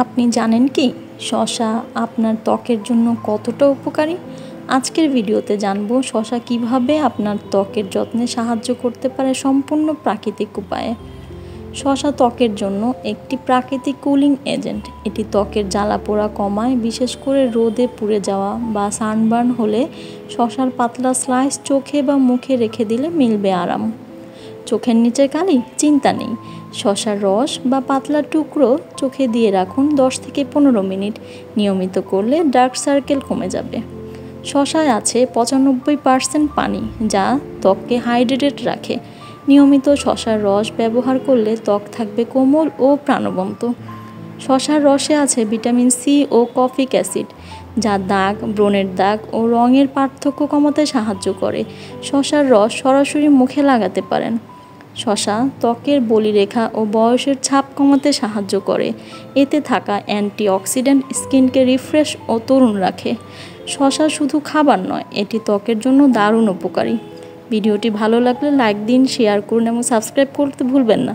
আপনি জানেন কি শসা আপনার ত্বকের জন্য কতটা উপকারী? আজকের ভিডিওতে জানবো শসা কিভাবে আপনার ত্বকের যত্নে সাহায্য করতে পারে সম্পূর্ণ প্রাকৃতিক উপায়ে। শসা ত্বকের জন্য একটি প্রাকৃতিক কুলিং এজেন্ট। এটি ত্বকের জ্বালাপোড়া কমায়, বিশেষ করে রোদে পুড়ে যাওয়া বা সানবার্ন হলে শসার পাতলা স্লাইস চোখে বা মুখে রেখে দিলে মিলবে আরাম। চোখের নিচে কালি? চিন্তা নেই, শসার রস বা পাতলা টুকরো চোখে দিয়ে রাখুন 10 থেকে 15 মিনিট। নিয়মিত করলে ডার্ক সার্কেল কমে যাবে। শসায় আছে 95% পানি, যা ত্বককে হাইড্রেটেড রাখে। নিয়মিত শসার রস ব্যবহার করলে ত্বক থাকবে কোমল ও প্রাণবন্ত। শসার রসে আছে ভিটামিন সি ও কফিক অ্যাসিড, যা দাগ, ব্রণের দাগ ও রঙের পার্থক্য কমাতে সাহায্য করে। শসার রস সরাসরি মুখে লাগাতে পারেন। শসা ত্বকের বলিরেখা ও বয়সের ছাপ কমাতে সাহায্য করে। এতে থাকা অ্যান্টিঅক্সিডেন্ট স্কিনকে রিফ্রেশ ও তরুণ রাখে। শসা শুধু খাবার নয়, এটি ত্বকের জন্য দারুণ উপকারী। ভিডিওটি ভালো লাগলে লাইক দিন, শেয়ার করুন এবং সাবস্ক্রাইব করতে ভুলবেন না।